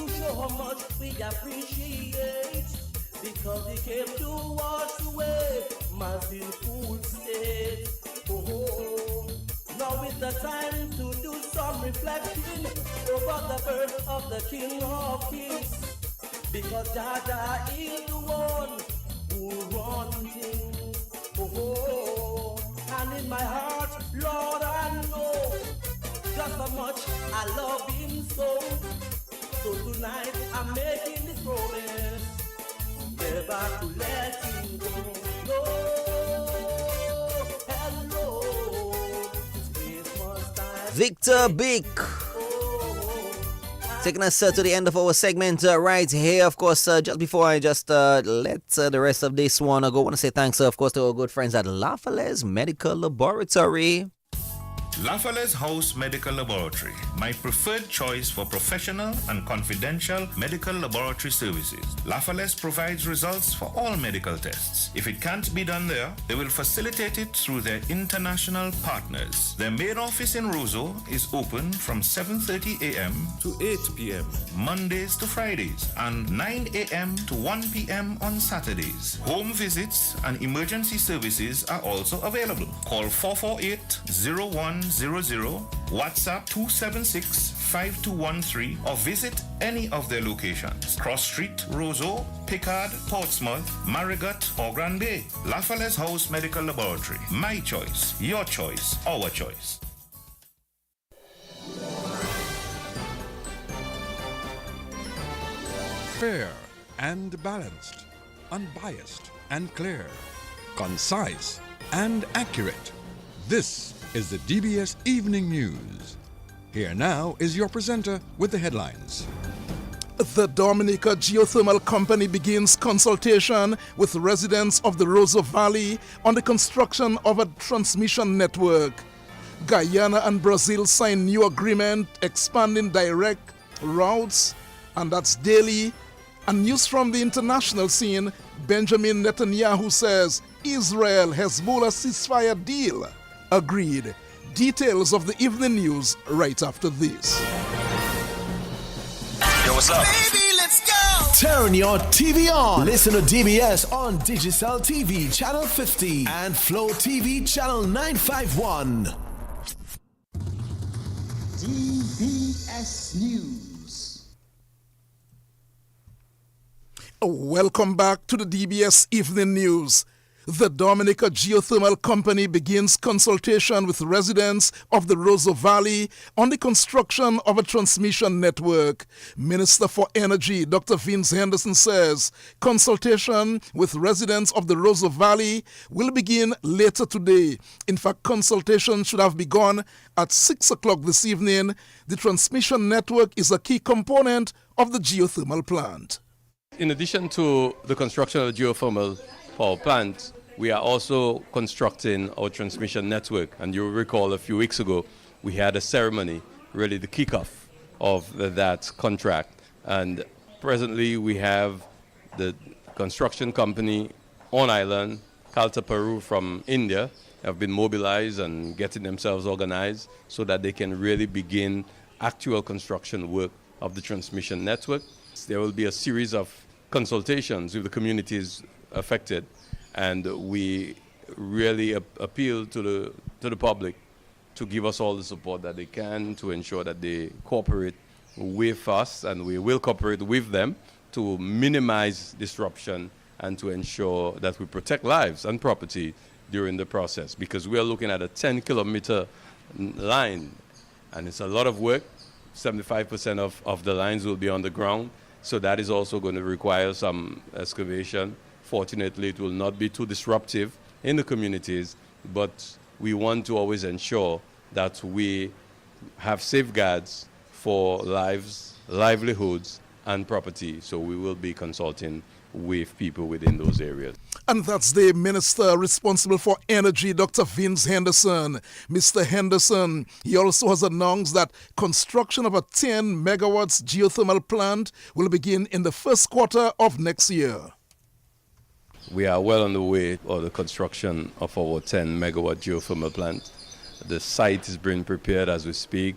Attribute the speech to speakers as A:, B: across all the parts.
A: to show how much we appreciate, because he came to wash away my sinful state. Oh, now is the time to do some reflecting over the birth of the King of Kings, because Jaja is the one who runs things. Oh, and in my heart, Lord, I know just how much I love him so. So tonight I'm making this promise, never to let him go. No, hello, it's Christmas time.
B: Victor Big. Taking us to the end of our segment right here. Of course, just before I just let the rest of this one go, I want to say thanks, of course, to our good friends at La Falaise Medical Laboratory.
C: La Falaise House Medical Laboratory, my preferred choice for professional and confidential medical laboratory services. La Falaise provides results for all medical tests. If it can't be done there, they will facilitate it through their international partners. Their main office in Roseau is open from 7:30 a.m. to 8 p.m. Mondays to Fridays, and 9 a.m. to 1 p.m. on Saturdays. Home visits and emergency services are also available. Call 448-0100, WhatsApp 276-5213, or visit any of their locations. Cross Street, Roseau, Pickard, Portsmouth, Marigot, or Grand Bay. La Falaise House Medical Laboratory. My choice, your choice, our choice.
D: Fair and balanced, unbiased and clear, concise and accurate. This is the DBS Evening News. Here now is your presenter with the headlines.
E: The Dominica Geothermal Company begins consultation with residents of the Roseau Valley on the construction of a transmission network. Guyana and Brazil sign new agreement expanding direct routes, and that's daily. And news from the international scene, Benjamin Netanyahu says Israel-Hezbollah ceasefire deal agreed. Details of the evening news right after this.
F: Yo, what's up?
G: Baby, let's go!
F: Turn your TV on. Listen to DBS on Digicel TV Channel 50 and Flow TV Channel 951.
G: DBS News.
E: Welcome back to the DBS Evening News. The Dominica Geothermal Company begins consultation with residents of the Roseau Valley on the construction of a transmission network. Minister for Energy, Dr. Vince Henderson, says consultation with residents of the Roseau Valley will begin later today. In fact, consultation should have begun at 6 o'clock this evening. The transmission network is a key component of the geothermal plant.
H: In addition to the construction of the geothermal power plant, we are also constructing our transmission network. And you'll recall a few weeks ago, we had a ceremony, really the kickoff of that contract. And presently we have the construction company on island, Calta Peru from India, have been mobilized and getting themselves organized so that they can really begin actual construction work of the transmission network. There will be a series of consultations with the communities affected, and we really appeal to the public to give us all the support that they can to ensure that they cooperate with us, and we will cooperate with them to minimize disruption and to ensure that we protect lives and property during the process, because we are looking at a 10-kilometer line, and it's a lot of work. 75% of the lines will be on the ground, so that is also going to require some excavation. Fortunately, it will not be too disruptive in the communities, but we want to always ensure that we have safeguards for lives, livelihoods, and property. So we will be consulting with people within those areas.
E: And that's the Minister responsible for Energy, Dr. Vince Henderson. Mr. Henderson, he also has announced that construction of a 10 megawatts geothermal plant will begin in the first quarter of next year.
H: We are well on the way of the construction of our 10 megawatt geothermal plant. The site is being prepared as we speak.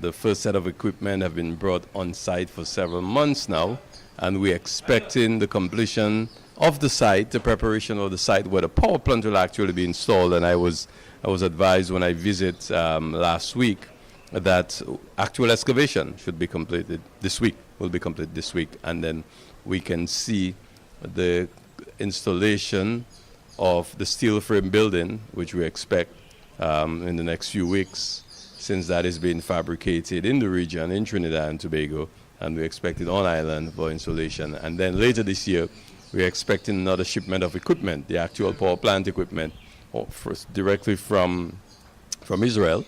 H: The first set of equipment have been brought on site for several months now, and we're expecting the completion of the site, the preparation of the site where the power plant will actually be installed. And I was advised when I visit last week that actual excavation should be completed this week, and then we can see the installation of the steel frame building, which we expect in the next few weeks, since that is being fabricated in the region, in Trinidad and Tobago, and we expect it on island for installation. And then later this year, we're expecting another shipment of equipment, the actual power plant equipment, directly from Israel.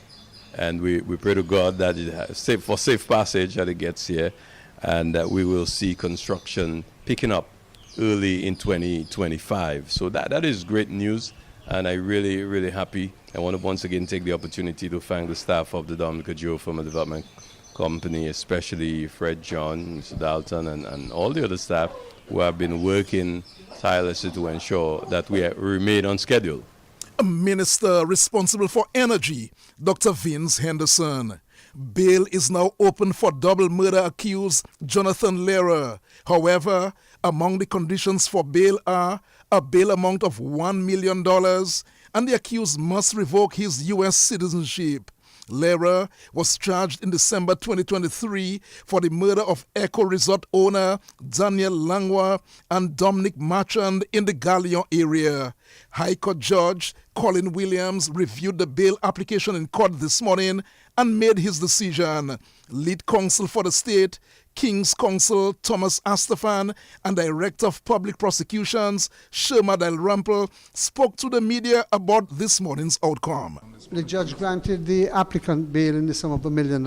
H: And we pray to God that it has safe passage that it gets here, and that we will see construction picking up early in 2025. So that is great news, and I'm really, really happy. I want to once again take the opportunity to thank the staff of the Dominica Geothermal Development Company, especially Fred John, Mr. Dalton, and all the other staff who have been working tirelessly to ensure that we remain on schedule.
E: A minister responsible for energy, Dr. Vince Henderson. Bail is now open for double murder accused Jonathan Lehrer. However, among the conditions for bail are a bail amount of $1 million, and the accused must revoke his U.S. citizenship. Lehrer was charged in December 2023 for the murder of Echo Resort owner Daniel Langwa and Dominic Marchand in the Galion area. High Court Judge Colin Williams reviewed the bail application in court this morning and made his decision. Lead counsel for the state, King's Counsel Thomas Astafan, and Director of Public Prosecutions Sherma Dalrymple spoke to the media about this morning's outcome.
G: The judge granted the applicant bail in the sum of $1 million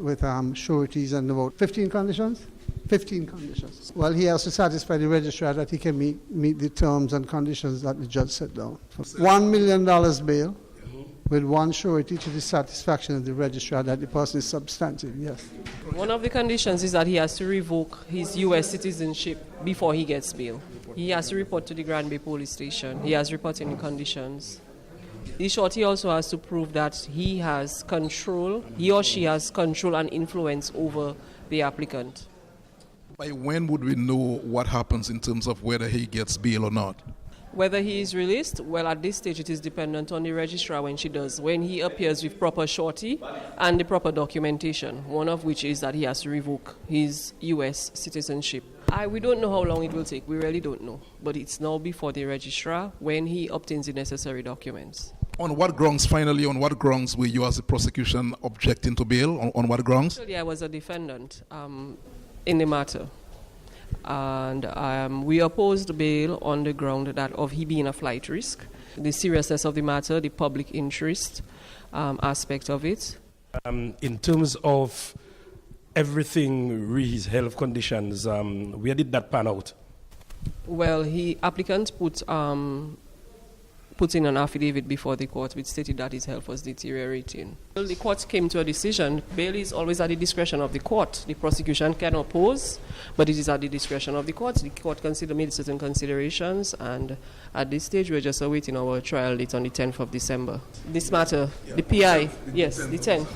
G: with sureties and about 15 conditions. 15 conditions. Well, he has to satisfy the registrar that he can meet the terms and conditions that the judge set down. $1 million bail with one surety to the satisfaction of the registrar that the person is substantive, yes.
I: One of the conditions is that he has to revoke his U.S. citizenship before he gets bail. He has to report to the Grand Bay Police Station. He has reporting conditions. The surety also has to prove that he or she has control and influence over the applicant.
E: By when would we know what happens in terms of whether he gets bail or not?
I: Whether he is released, well, at this stage it is dependent on the registrar when he appears with proper surety and the proper documentation, one of which is that he has to revoke his U.S. citizenship. We don't know how long it will take, we really don't know, but it's now before the registrar when he obtains the necessary documents.
E: On what grounds were you as a prosecution objecting to bail? On what grounds?
I: Actually, I was a defendant in the matter. And we opposed bail on the ground that of he being a flight risk, the seriousness of the matter, the public interest aspect of it.
J: In terms of everything, his health conditions, where did that pan out?
I: Well, applicant put in an affidavit before the court which stated that his health was deteriorating. The court came to a decision. Bail is always at the discretion of the court. The prosecution can oppose, but it is at the discretion of the court. The court made certain considerations, and at this stage we're just awaiting our trial date on the 10th of December. This matter, the PI, yes, the 10th.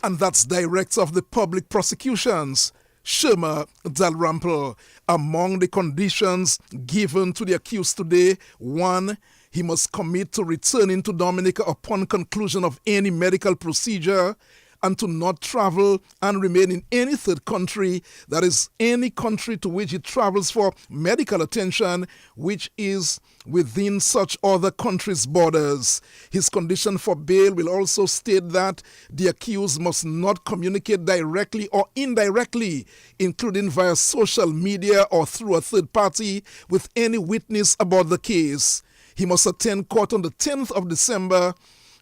E: And that's Director of the Public Prosecutions, Sherma Dalrymple. Among the conditions given to the accused today, 1, he must commit to returning to Dominica upon conclusion of any medical procedure and to not travel and remain in any third country, that is, any country to which he travels for medical attention, which is within such other countries' borders. His condition for bail will also state that the accused must not communicate directly or indirectly, including via social media or through a third party, with any witness about the case. He must attend court on the 10th of December,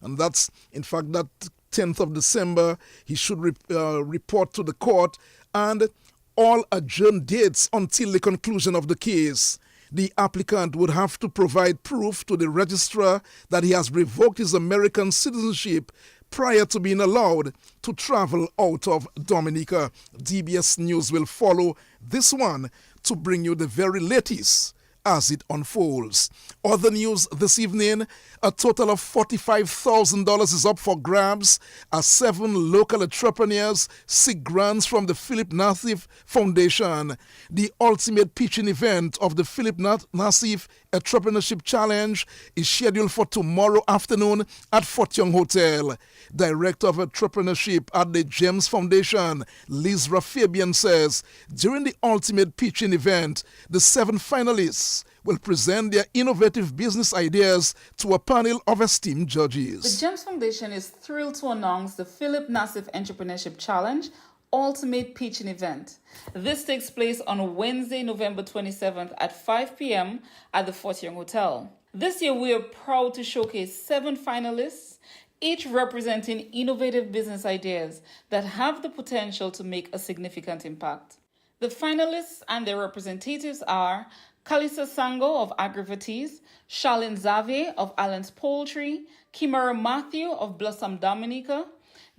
E: and that's, in fact, that 10th of December, he should report to the court, and all adjourned dates until the conclusion of the case. The applicant would have to provide proof to the registrar that he has revoked his American citizenship prior to being allowed to travel out of Dominica. DBS News will follow this one to bring you the very latest as it unfolds. Other news this evening, a total of $45,000 is up for grabs as 7 local entrepreneurs seek grants from the Philip Nassif Foundation. The ultimate pitching event of the Philip Nassif Entrepreneurship Challenge is scheduled for tomorrow afternoon at Fort Young Hotel. Director of Entrepreneurship at the GEMS Foundation, Lizra Fabian, says during the ultimate pitching event, the 7 finalists will present their innovative business ideas to a panel of esteemed judges.
K: The GEMS Foundation is thrilled to announce the Philip Nassif Entrepreneurship Challenge Ultimate Pitching Event. This takes place on Wednesday, November 27th at 5 p.m. at the Fort Young Hotel. This year, we are proud to showcase 7 finalists, each representing innovative business ideas that have the potential to make a significant impact. The finalists and their representatives are Kalisa Sango of Agrivities, Charlene Xavier of Allen's Poultry, Kimara Matthew of Blossom Dominica,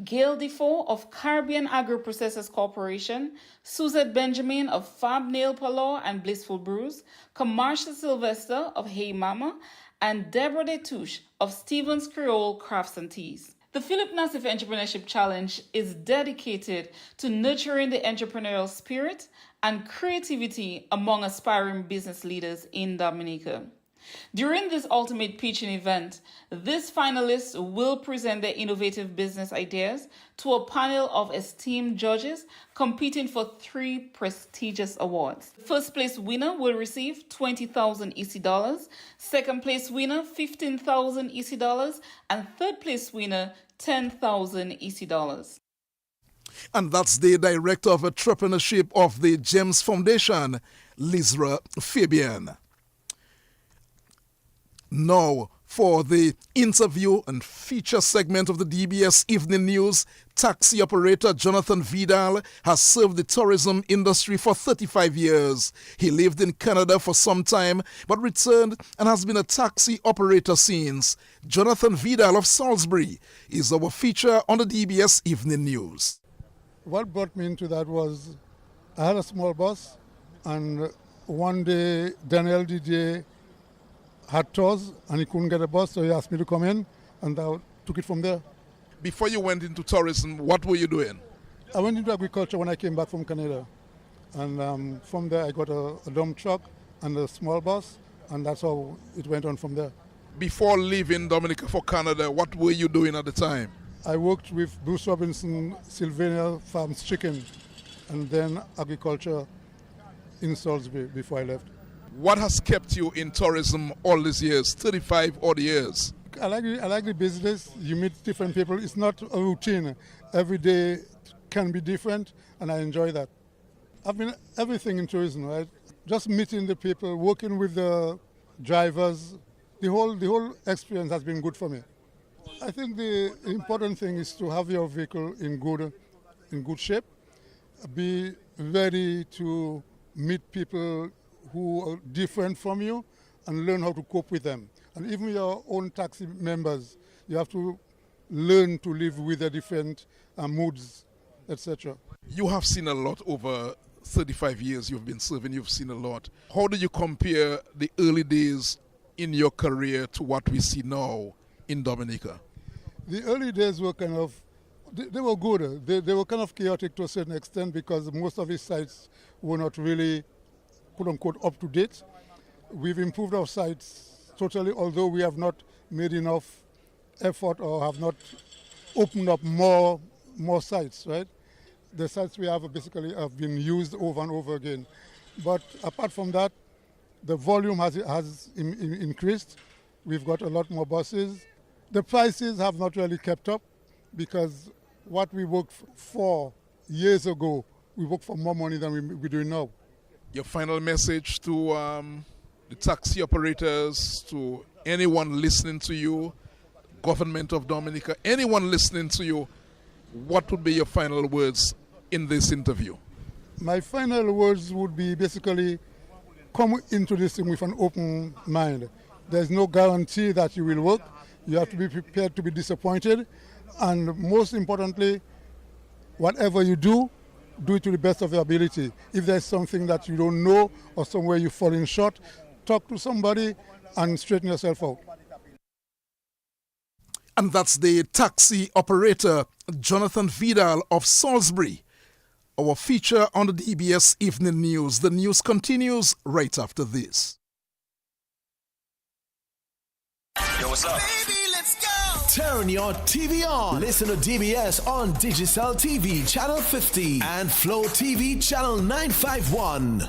K: Gail Defoe of Caribbean Agro-Processors Corporation, Suzette Benjamin of Fab Nail Parlor and Blissful Brews, Kamarsha Sylvester of Hey Mama, and Deborah DeTouche of Stevens Creole Crafts and Teas. The Philip Nassif Entrepreneurship Challenge is dedicated to nurturing the entrepreneurial spirit and creativity among aspiring business leaders in Dominica. During this ultimate pitching event, these finalists will present their innovative business ideas to a panel of esteemed judges competing for 3 prestigious awards. First place winner will receive $20,000 EC, second place winner $15,000 EC, and third place winner $10,000 EC.
E: And that's the Director of Entrepreneurship of the GEMS Foundation, Lizra Fabian. Now, for the interview and feature segment of the DBS Evening News, taxi operator Jonathan Vidal has served the tourism industry for 35 years. He lived in Canada for some time, but returned and has been a taxi operator since. Jonathan Vidal of Salisbury is our feature on the DBS Evening News.
L: What brought me into that was I had a small bus, and one day Daniel DJ had tours and he couldn't get a bus, so he asked me to come in, and I took it from there.
E: Before you went into tourism, what were you doing?
L: I went into agriculture when I came back from Canada, and from there I got a dump truck and a small bus, and that's how it went on from there.
E: Before leaving Dominica for Canada, what were you doing at the time?
L: I worked with Bruce Robinson Sylvania Farms Chicken, and then agriculture in Salisbury before I left.
E: What has kept you in tourism all these years, 35 odd years?
L: I like the business. You meet different people. It's not a routine. Every day can be different, and I enjoy that. I've been everything in tourism, right? Just meeting the people, working with the drivers. The whole experience has been good for me. I think the important thing is to have your vehicle in good shape. Be ready to meet people who are different from you and learn how to cope with them. And even your own taxi members, you have to learn to live with the different moods, etc.
E: You have seen a lot over 35 years you've been serving, you've seen a lot. How do you compare the early days in your career to what we see now in Dominica?
L: The early days were kind of, they were good. They were kind of chaotic to a certain extent because most of these sites were not really, quote-unquote, up to date. We've improved our sites totally, although we have not made enough effort or have not opened up more sites, right? The sites we have basically have been used over and over again. But apart from that, the volume has increased. We've got a lot more buses. The prices have not really kept up because what we worked for years ago, we work for more money than we're doing now.
E: Your final message to the taxi operators, to anyone listening to you, government of Dominica, anyone listening to you, what would be your final words in this interview?
L: My final words would be basically come into this thing with an open mind. There's no guarantee that you will work. You have to be prepared to be disappointed. And most importantly, whatever you do it to the best of your ability. If there's something that you don't know or somewhere you're falling short, talk to somebody and straighten yourself out.
E: And that's the taxi operator, Jonathan Vidal of Salisbury. Our feature on the DBS Evening News. The news continues right after this.
F: Yo, what's up? Baby, let's go! Turn your TV on. Listen to DBS on Digicel TV Channel 50 and Flow TV Channel 951.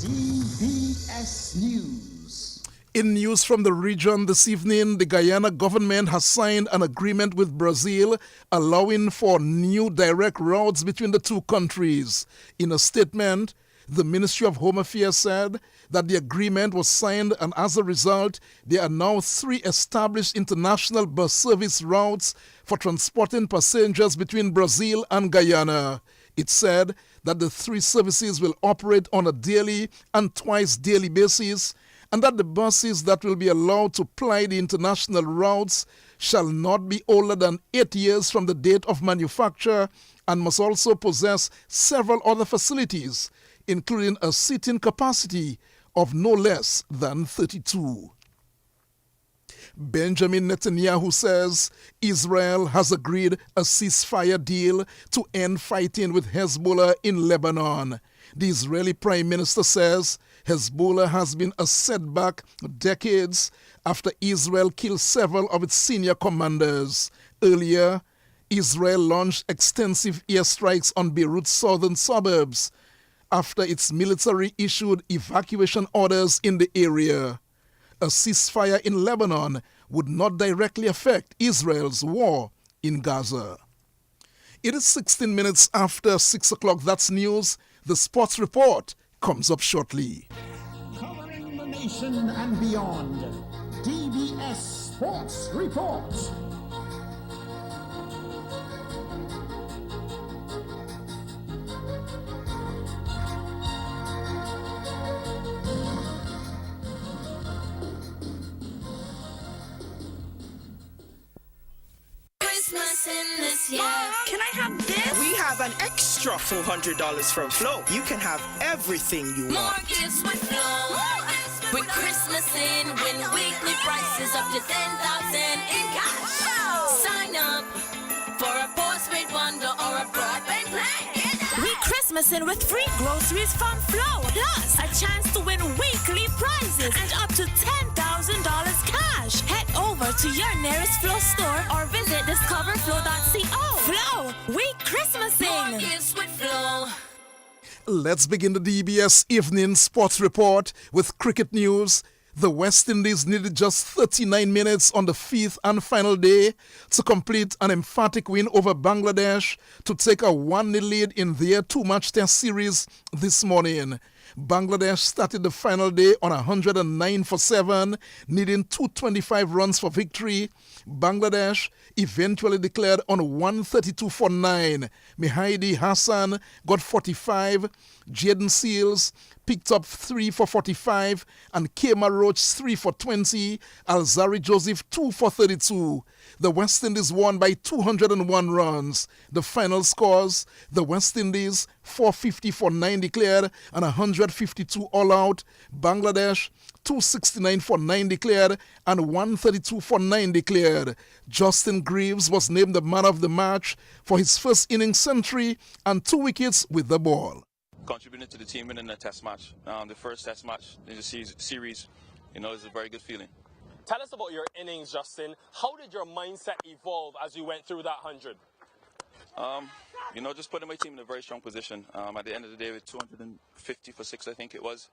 M: DBS News.
E: In news from the region this evening, the Guyana government has signed an agreement with Brazil allowing for new direct routes between the two countries. In a statement, the Ministry of Home Affairs said that the agreement was signed, and as a result, there are now 3 established international bus service routes for transporting passengers between Brazil and Guyana. It said that the 3 services will operate on a daily and twice daily basis, and that the buses that will be allowed to ply the international routes shall not be older than 8 years from the date of manufacture and must also possess several other facilities, including a seating capacity of no less than 32. Benjamin Netanyahu says Israel has agreed a ceasefire deal to end fighting with Hezbollah in Lebanon. The Israeli Prime Minister says Hezbollah has been a setback decades after Israel killed several of its senior commanders. Earlier, Israel launched extensive airstrikes on Beirut's southern suburbs after its military issued evacuation orders in the area. A ceasefire in Lebanon would not directly affect Israel's war in Gaza. It is 16 minutes after 6 o'clock. That's news. The sports report comes up shortly.
M: Covering the nation and beyond, DBS Sports Report.
N: Christmas in this year. Can I have this?
O: We have an extra $400 from Flow. You can have everything you want.
N: More gifts with Flow. With Christmas in, win weekly prices up to $10,000 in cash. Sign up for a postpaid bundle or a broadband plan.
P: We Christmas in with free groceries from Flow. Plus, a chance to win weekly prizes and up to $10,000 cash. Head over to your nearest Flow store or visit discoverflow.co. Flow, we Christmasing.
N: More gifts with Flow.
E: Let's begin the DBS Evening Sports Report with cricket news. The West Indies needed just 39 minutes on the 5th and final day to complete an emphatic win over Bangladesh to take a 1-0 lead in their 2-match test series this morning. Bangladesh started the final day on 109 for 7, needing 225 runs for victory. Bangladesh eventually declared on 132 for 9. Mehdi Hassan got 45, Jaden Seals picked up 3 for 45, and Kema Roach 3 for 20, Alzari Joseph 2 for 32. The West Indies won by 201 runs. The final scores, the West Indies 450 for 9 declared and 152 all out. Bangladesh 269 for 9 declared and 132 for 9 declared. Justin Greaves was named the man of the match for his first innings century and 2 wickets with the ball.
Q: Contributing to the team winning a test match, the first test match in the series, is a very good feeling.
R: Tell us about your innings, Justin. How did your mindset evolve as you went through that 100?
Q: Just putting my team in a very strong position. At the end of the day, with 250 for 6, I think it was.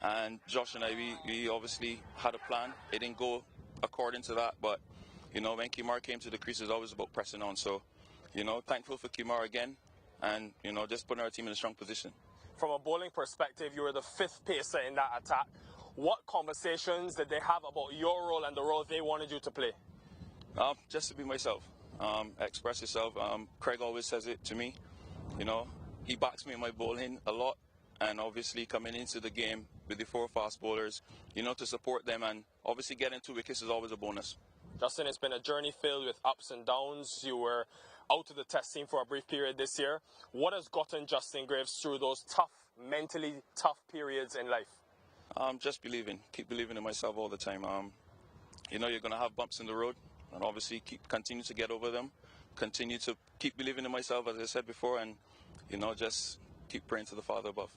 Q: And Josh and I, we obviously had a plan. It didn't go according to that, but, when Kimar came to the crease, it was always about pressing on. So, thankful for Kimar again and, just putting our team in a strong position.
R: From a bowling perspective, you were the 5th pacer in that attack. What conversations did they have about your role and the role they wanted you to play?
Q: Just to be myself. Express yourself. Craig always says it to me. He backs me in my bowling a lot. And obviously coming into the game with the 4 fast bowlers, to support them, and obviously getting 2 wickets is always a bonus.
R: Justin, it's been a journey filled with ups and downs. You were out of the test team for a brief period this year. What has gotten Justin Greaves through those tough mentally tough periods in life?
Q: Just keep believing in myself all the time. You're going to have bumps in the road, and obviously continue to get over them. Continue to keep believing in myself, as I said before, and just keep praying to the Father above.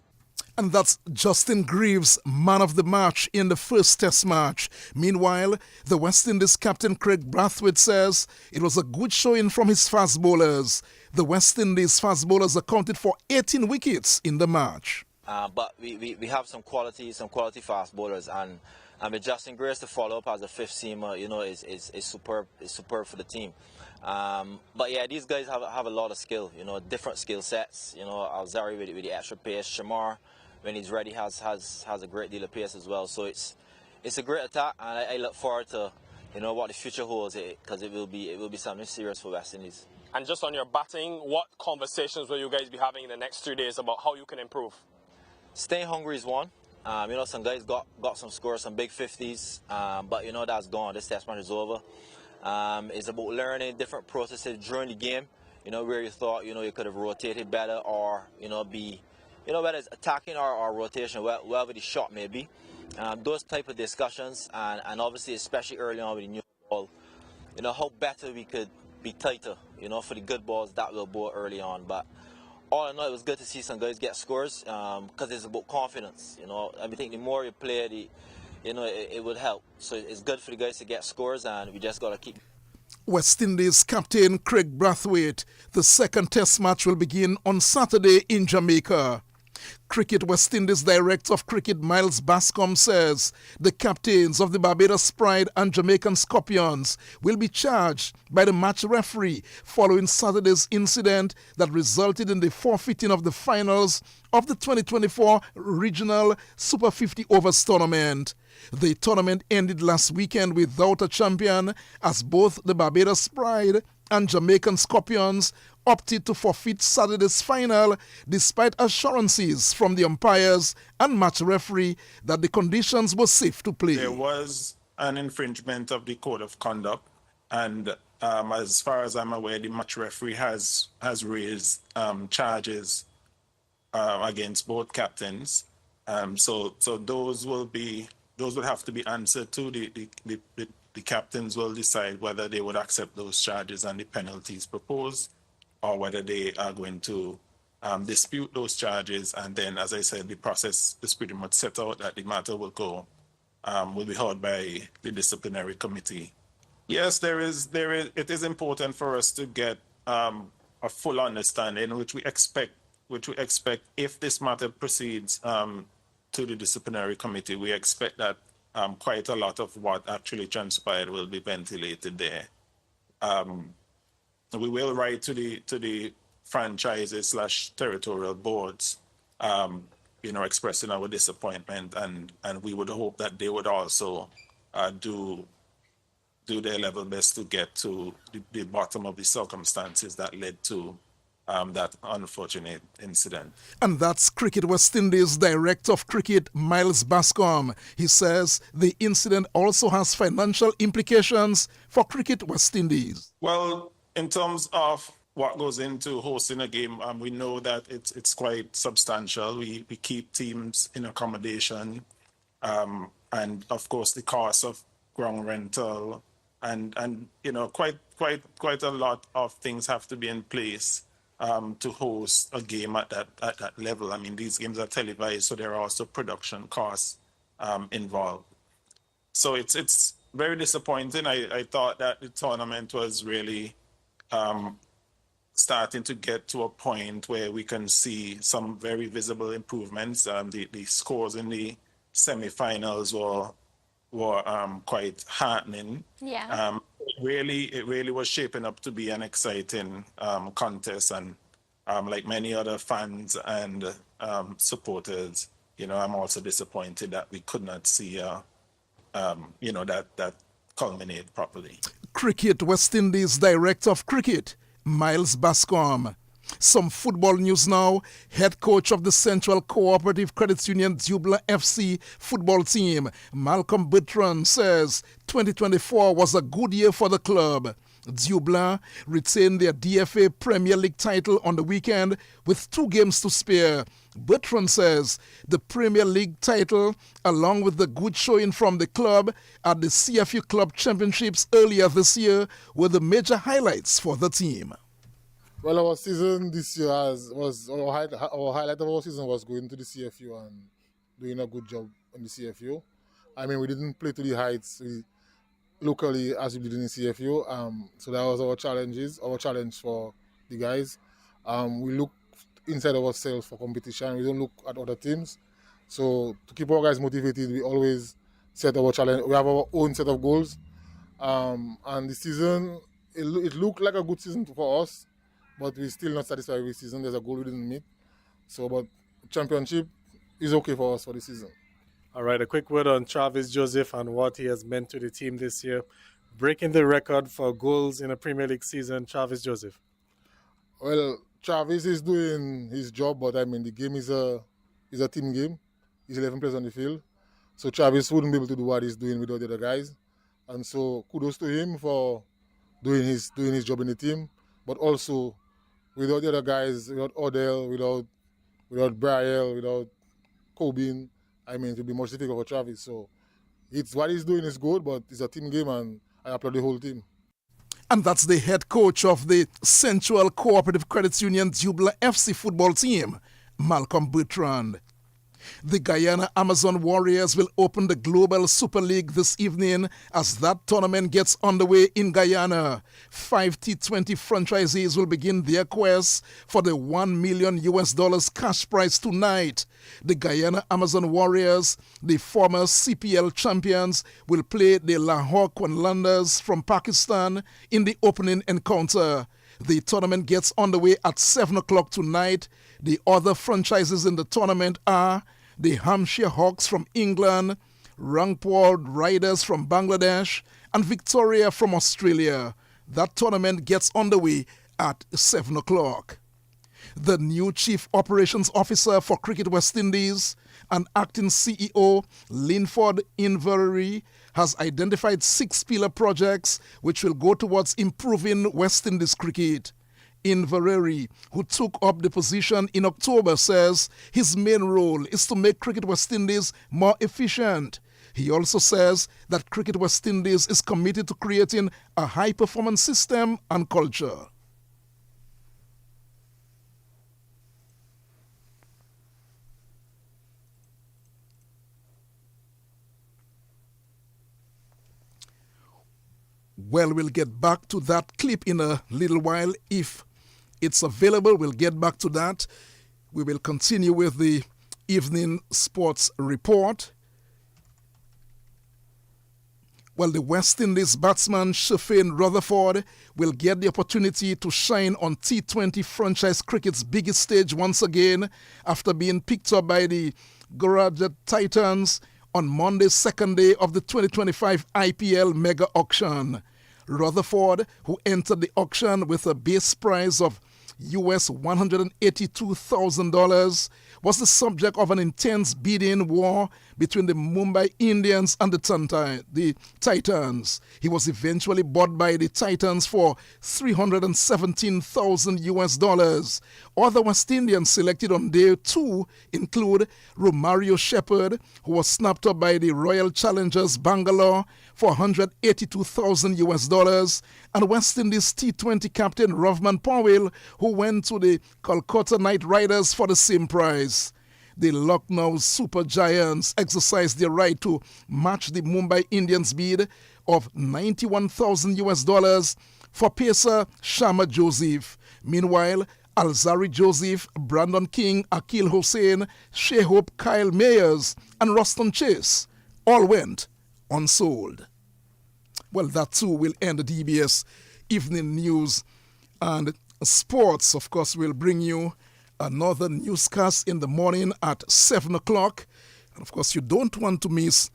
E: And that's Justin Greaves, man of the match in the first test match. Meanwhile, the West Indies captain Craig Brathwaite says it was a good showing from his fast bowlers. The West Indies fast bowlers accounted for 18 wickets in the match.
S: But we have some quality fast bowlers, and with Justin Greaves to follow up as a fifth seamer, is superb. Is superb for the team. But yeah, these guys have a lot of skill. Different skill sets. Alzari with the extra pace. Shamar, when he's ready, has a great deal of pace as well. So it's a great attack, and I look forward to what the future holds, because it will be something serious for West Indies.
R: And just on your batting, what conversations will you guys be having in the next 3 days about how you can improve?
S: Staying hungry is one. Some guys got some scores, some big 50s, but that's gone. This test match is over. It's about learning different processes during the game. Where you thought you could have rotated better, or whether it's attacking or rotation, wherever the shot may be. Those type of discussions, and obviously especially early on with the new ball, how better we could be tighter, for the good balls that we'll bowl early on. But all in all, it was good to see some guys get scores, because it's about confidence. I think the more you play, it would help. So it's good for the guys to get scores, and we just got to keep.
E: West Indies captain Craig Brathwaite. The second test match will begin on Saturday in Jamaica. Cricket West Indies Director of Cricket Miles Bascom says the captains of the Barbados Pride and Jamaican Scorpions will be charged by the match referee following Saturday's incident that resulted in the forfeiting of the finals of the 2024 Regional Super 50 Overs tournament. The tournament ended last weekend without a champion, as both the Barbados Pride and Jamaican Scorpions opted to forfeit Saturday's final despite assurances from the umpires and match referee that the conditions were safe to play.
T: There was an infringement of the code of conduct, and as far as I'm aware, the match referee has raised charges against both captains. So those will have to be answered to. The captains will decide whether they would accept those charges and the penalties proposed, or whether they are going to dispute those charges. And then, as I said, the process is pretty much set out that the matter will be heard by the disciplinary committee. Yes, it is important for us to get a full understanding, which we expect if this matter proceeds to the disciplinary committee. We expect that quite a lot of what actually transpired will be ventilated there. We will write to the franchises / territorial boards, expressing our disappointment, and we would hope that they would also do their level best to get to the bottom of the circumstances that led to that unfortunate incident.
E: And that's Cricket West Indies Director of Cricket Miles Bascom. He says the incident also has financial implications for Cricket West Indies.
T: Well, in terms of what goes into hosting a game, we know that it's quite substantial. We keep teams in accommodation, and of course the cost of ground rental, and quite a lot of things have to be in place to host a game at that level. I mean, these games are televised, so there are also production costs involved. So it's very disappointing. I thought that the tournament was really starting to get to a point where we can see some very visible improvements. The scores in the semi-finals were quite heartening.
U: Yeah.
T: It really was shaping up to be an exciting contest, and like many other fans and supporters, I'm also disappointed that we could not see that culminate properly.
E: Cricket West Indies Director of Cricket Miles Bascom. Some football news now. Head coach of the Central Cooperative Credit Union Dubla FC football team, Malcolm Bertrand, says 2024 was a good year for the club. Dublin retained their DFA Premier League title on the weekend with 2 games to spare. Bertrand says the Premier League title, along with the good showing from the club at the CFU Club Championships earlier this year, were the major highlights for the team.
U: Well, our season this year our highlight of our season was going to the CFU and doing a good job in the CFU. I mean, we didn't play to the heights locally as we did in the CFU, so that was our challenge for the guys. We look inside ourselves for competition. We don't look at other teams. So to keep our guys motivated, we always set our challenge. We have our own set of goals, and the season it looked like a good season for us. But we're still not satisfied with the season. There's a goal we didn't meet. So, but championship is okay for us for the season.
V: All right, a quick word on Travis Joseph and what he has meant to the team this year. Breaking the record for goals in a Premier League season, Travis Joseph.
U: Well, Travis is doing his job, but I mean, the game is a team game. He's 11 players on the field. So Travis wouldn't be able to do what he's doing without the other guys. And so kudos to him for doing his job in the team, but also without the other guys, without Odell, without Brielle, without Corbin, I mean, it would be much difficult for Travis. So it's what he's doing is good, but it's a team game, and I applaud the whole team.
E: And that's the head coach of the Central Cooperative Credit Union Dublin FC football team, Malcolm Bertrand. The Guyana Amazon Warriors will open the Global Super League this evening as that tournament gets underway in Guyana. 5 T20 franchisees will begin their quest for the $1 million cash prize tonight. The Guyana Amazon Warriors, the former CPL champions, will play the Lahore Quanlanders from Pakistan in the opening encounter. The tournament gets underway at 7 o'clock tonight. The other franchises in the tournament are the Hampshire Hawks from England, Rangpur Riders from Bangladesh, and Victoria from Australia. That tournament gets underway at 7 o'clock. The new Chief Operations Officer for Cricket West Indies and acting CEO Linford Inverurie has identified 6 pillar projects which will go towards improving West Indies cricket. Inverurie, who took up the position in October, says his main role is to make Cricket West Indies more efficient. He also says that Cricket West Indies is committed to creating a high-performance system and culture. Well, we'll get back to that clip in a little while. If it's available, we'll get back to that. We will continue with the evening sports report. Well, the West Indies batsman Shafane Rutherford will get the opportunity to shine on T20 franchise cricket's biggest stage once again after being picked up by the Gujarat Titans on Monday's second day of the 2025 IPL mega auction. Rutherford, who entered the auction with a base prize of US $182,000, was the subject of an intense bidding war between the Mumbai Indians and the Titans. He was eventually bought by the Titans for $317,000. Other West Indians selected on day 2 include Romario Shepherd, who was snapped up by the Royal Challengers Bangalore for $182,000, and West Indies T20 captain Rovman Powell, who went to the Kolkata Knight Riders for the same prize. The Lucknow Super Giants exercised their right to match the Mumbai Indians bid of $91,000 for pacer Sharma Joseph. Meanwhile, Alzari Joseph, Brandon King, Akil Hussain, Shea Hope, Kyle Mayers, and Ruston Chase all went unsold. Well, that too will end the DBS evening news and sports. Of course, we'll bring you another newscast in the morning at 7 o'clock. And of course, you don't want to miss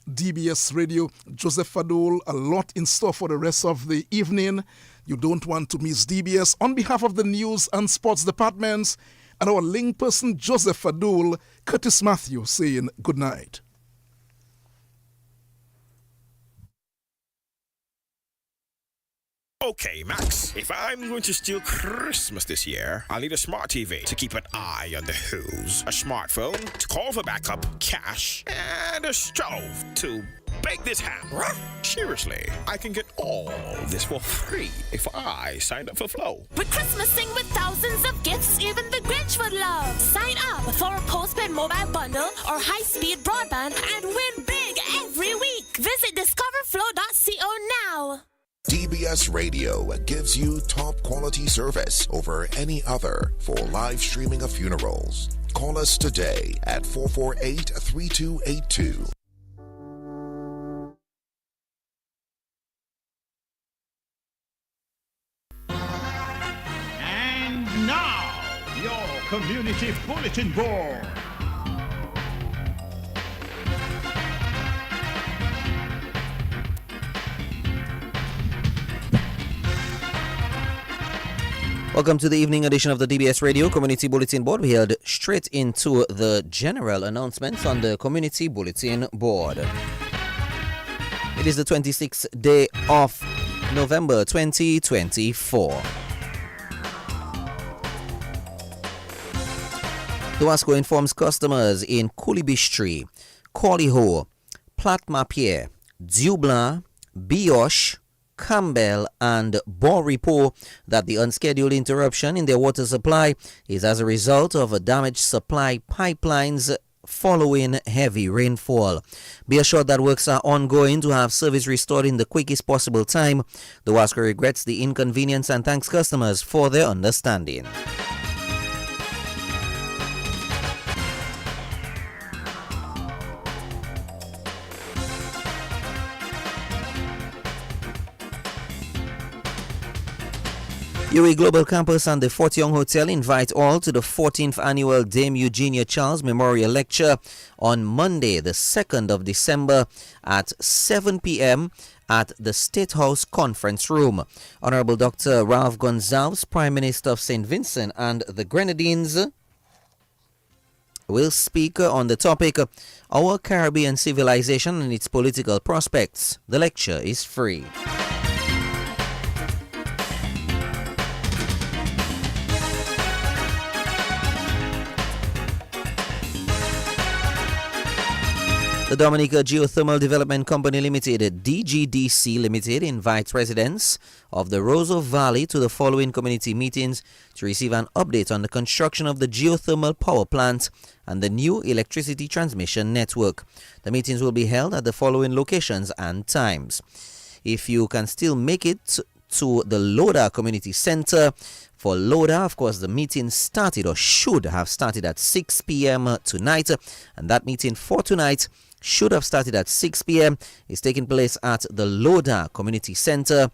E: DBS Radio. Joseph Fadul, a lot in store for the rest of the evening. You don't want to miss DBS. On behalf of the news and sports departments and our link person, Joseph Fadul, Curtis Matthew saying good night.
A: Okay, Max, if I'm going to steal Christmas this year, I'll need a smart TV to keep an eye on the who's, a smartphone to call for backup, cash, and a stove to bake this ham. Seriously, I can get all this for free if I sign up for Flow.
P: We're Christmasing with thousands of gifts even the Grinch would love. Sign up for a postpaid mobile bundle or high-speed broadband and win big every week. Visit discoverflow.co now.
B: DBS Radio gives you top quality service over any other for live streaming of funerals. Call us today at 448-3282.
M: And now, your Community Bulletin Board.
W: Welcome to the evening edition of the DBS Radio Community Bulletin Board. We head straight into the general announcements on the Community Bulletin Board. It is the 26th day of November 2024. Dowasco informs customers in Coolibistry, Corliho, Platmapier, Dublin, Bioche, Campbell and Bonrepos that the unscheduled interruption in their water supply is as a result of a damaged supply pipelines following heavy rainfall. Be assured that works are ongoing to have service restored in the quickest possible time. The Dowasco regrets the inconvenience and thanks customers for their understanding. UWI Global Campus and the Fort Young Hotel invite all to the 14th annual Dame Eugenia Charles Memorial Lecture on Monday, the 2nd of December at 7 p.m. at the State House Conference Room. Honorable Dr. Ralph Gonsalves, Prime Minister of St. Vincent and the Grenadines, will speak on the topic, Our Caribbean Civilization and its Political Prospects. The lecture is free. The Dominica Geothermal Development Company Limited, DGDC Limited, invites residents of the Roseau Valley to the following community meetings to receive an update on the construction of the geothermal power plant and the new electricity transmission network. The meetings will be held at the following locations and times. If you can still make it to the Loda Community Center, for Loda, of course, the meeting started or should have started at 6 p.m. tonight, and that meeting for tonight should have started at 6 p.m. It's taking place at the Loda Community Center.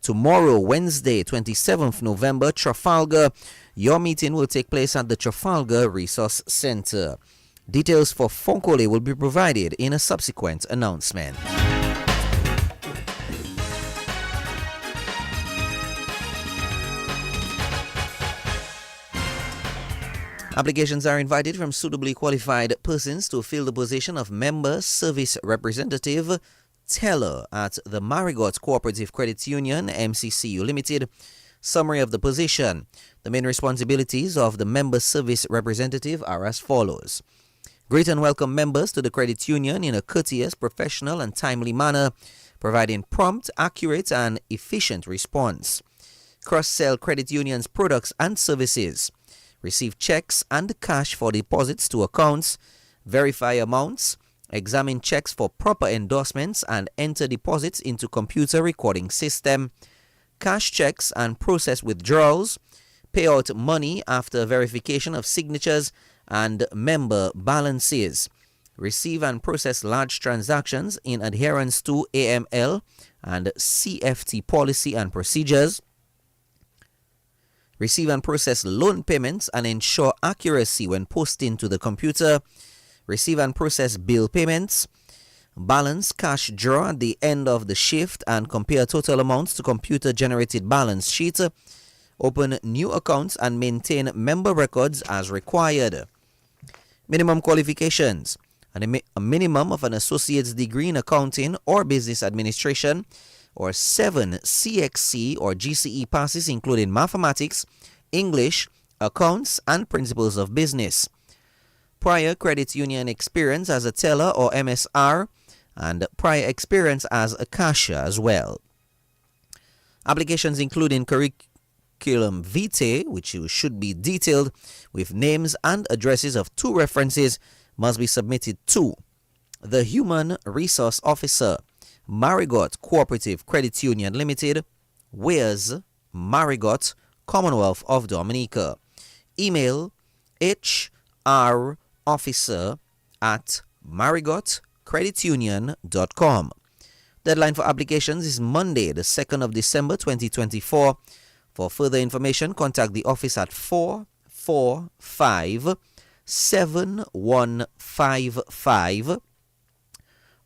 W: Tomorrow, Wednesday, 27th November, Trafalgar. Your meeting will take place at the Trafalgar Resource Center. Details for Fonkole will be provided in a subsequent announcement. Applications are invited from suitably qualified persons to fill the position of Member Service Representative Teller at the Marigot Cooperative Credit Union, MCCU Limited. Summary of the position. The main responsibilities of the Member Service Representative are as follows. Greet and welcome members to the credit union in a courteous, professional and timely manner, providing prompt, accurate and efficient response. Cross-sell credit union's products and services. Receive checks and cash for deposits to accounts, verify amounts, examine checks for proper endorsements and enter deposits into computer recording system, cash checks and process withdrawals, pay out money after verification of signatures and member balances, receive and process large transactions in adherence to AML and CFT policy and procedures, receive and process loan payments and ensure accuracy when posting to the computer, receive and process bill payments, balance cash draw at the end of the shift and compare total amounts to computer-generated balance sheet, open new accounts and maintain member records as required. Minimum qualifications. A minimum of an associate's degree in accounting or business administration or 7 CXC or GCE passes, including mathematics, English, accounts, and principles of business. Prior credit union experience as a teller or MSR, and prior experience as a cashier as well. Applications including curriculum vitae, which should be detailed with names and addresses of 2 references, must be submitted to the Human Resource Officer, Marigot Cooperative Credit Union Limited, Weirs, Marigot, Commonwealth of Dominica. Email hrofficer@marigotcreditunion.com. Deadline for applications is Monday, the 2nd of December 2024. For further information, contact the office at 445-7155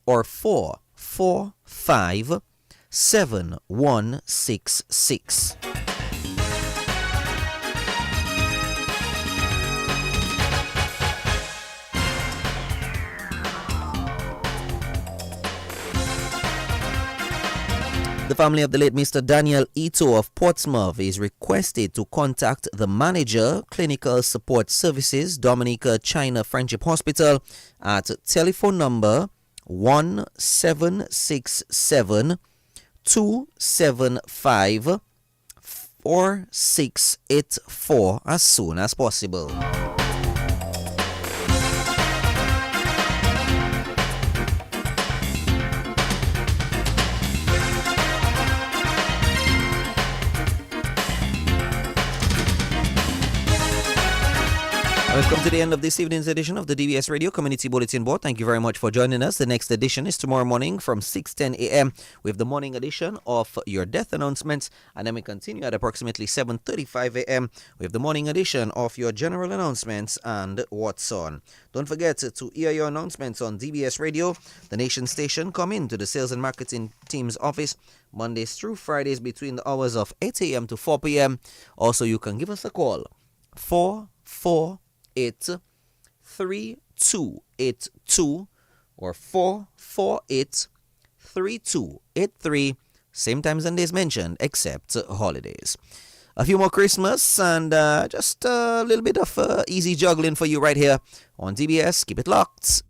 W: or 445-7166. The family of the late Mr. Daniel Ito of Portsmouth is requested to contact the manager, Clinical Support Services, Dominica China Friendship Hospital at telephone number 1767 275 4684 as soon as possible. Welcome to the end of this evening's edition of the DBS Radio Community Bulletin Board. Thank you very much for joining us. The next edition is tomorrow morning from 6:10 a.m. with the morning edition of your death announcements. And then we continue at approximately 7:35 a.m. with the morning edition of your general announcements and what's on. Don't forget to hear your announcements on DBS Radio, the nation station. Come in to the sales and marketing team's office Mondays through Fridays between the hours of 8 a.m. to 4 p.m. Also, you can give us a call, 448-3282 or 448-3283. Same times and days mentioned, except holidays. A few more Christmas and just a little bit of easy juggling for you right here on DBS. Keep it locked.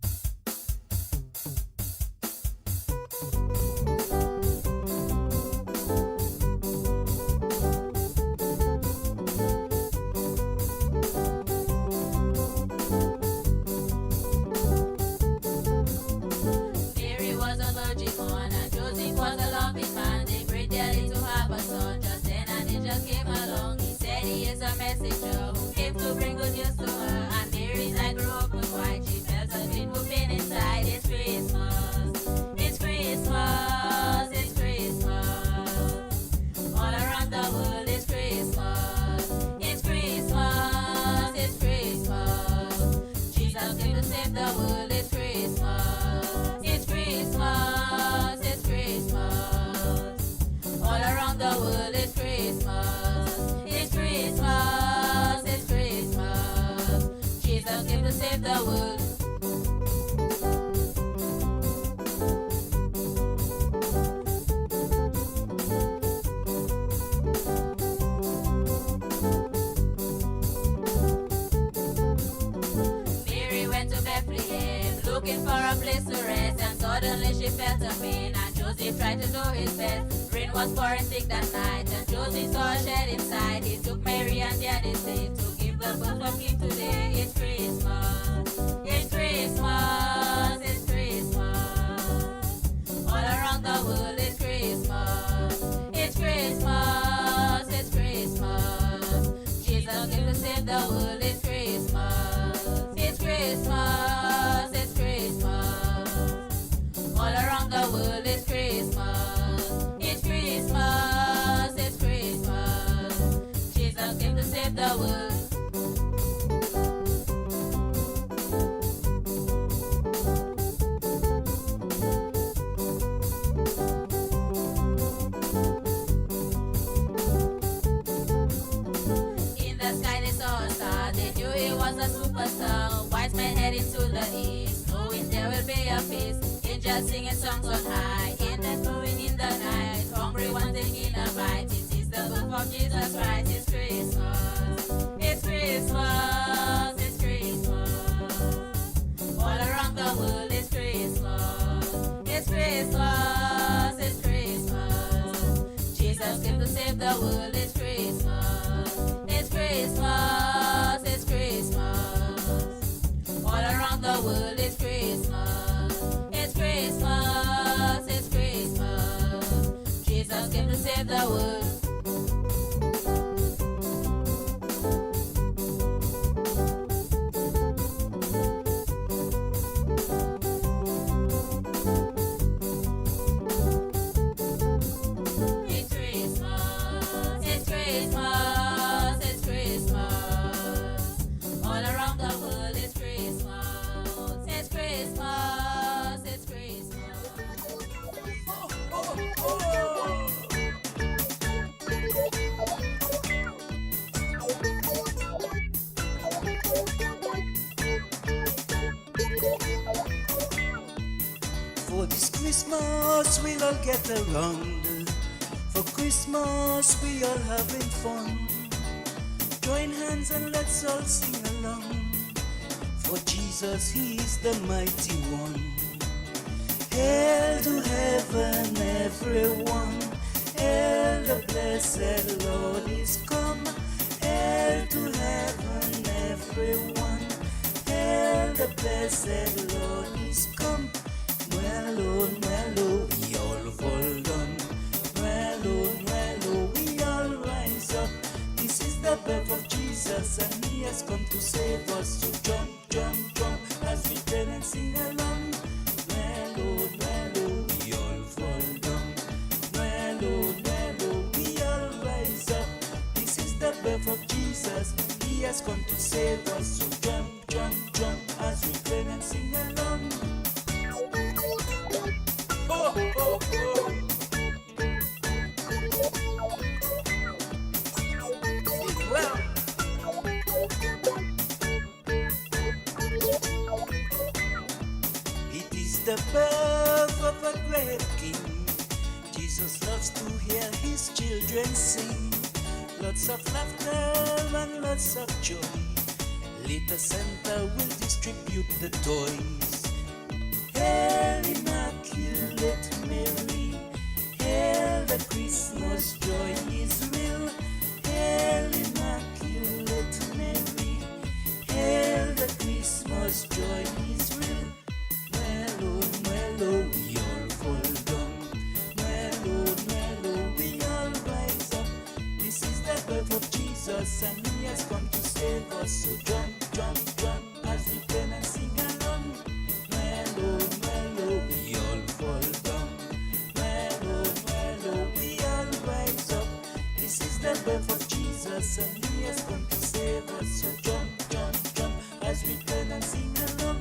N: Singing songs on high, in the moving in the night. bringing a light. It is the birth of Jesus Christ. It's Christmas. It's Christmas. It's Christmas. All around the world it's Christmas. It's Christmas. It's Christmas. Jesus came to save the world. It's Christmas. It's Christmas. It's Christmas. All around the world it's Christmas. It's Christmas. It's Christmas. Jesus came to save the world.
C: For this Christmas we'll all get around. For Christmas we all having fun. Join hands and let's all sing along. For Jesus, He is the mighty one. Hail to heaven, everyone. Hail the blessed Lord is come. Hail to heaven, everyone. Hail the blessed Lord is come. Well, we all fall down. Well, we all rise up. This is the birth of Jesus, and He has come to save us. So jump, jump, jump, as we turn and sing along. Well, we all fall down. Well, we all rise up. This is the birth of Jesus, He has come to save us. So jump, jump, jump, as we turn and sing along. Oh, oh, oh. Well, it is the birth of a great King. Jesus loves to hear His children sing. Lots of laughter and lots of joy. Little Santa will distribute the toys. Hail Immaculate Mary, hail the Christmas joy is real. Hail Immaculate Mary, hail the Christmas joy is real. Well, we all fall down. Well, we all rise up. This is the birth of Jesus, and He has come to save us. So jump, jump, jump, as we turn and sing along. Well, we all fall down. Well, we all rise up. This is the birth of Jesus, and He has come to save us. So jump, jump, jump, as we turn and sing along.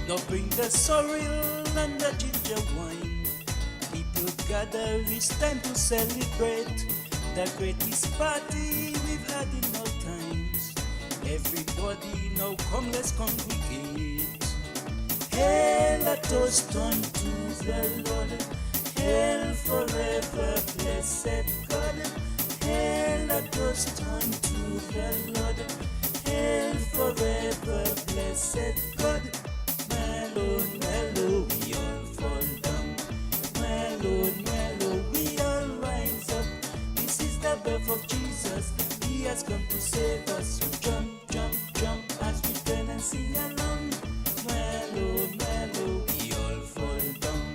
C: Now bring the sorrel and the ginger wine. People gather, it's time to celebrate the greatest party we've had in our times. Everybody now come, let's congregate. Hail a toast unto the Lord. Hail forever, blessed God. Hail a toast unto the Lord. Hail forever, blessed God. Mellow, we all fall down. Mellow, we all rise up. This is the birth of Jesus. He has come to save us. So jump, jump, jump, as we turn and sing along. Mellow, we all fall down.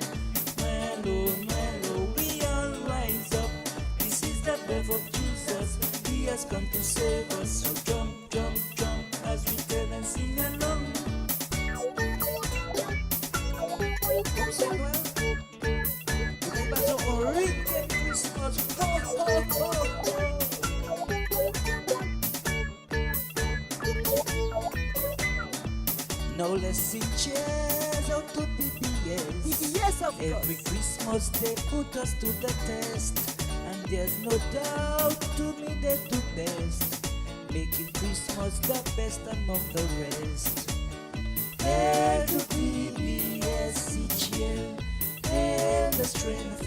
C: Mellow, we all rise up. This is the birth of Jesus. He has come to save us. So jump, jump, jump, as we turn and sing along. Now let's sing cheers out to DBS.
D: DBS, of
C: Every
D: course.
C: Christmas they put us to the test. And And there's no doubt to me they do best, making Christmas the best among the rest. Hail to DBS each year, hail the strength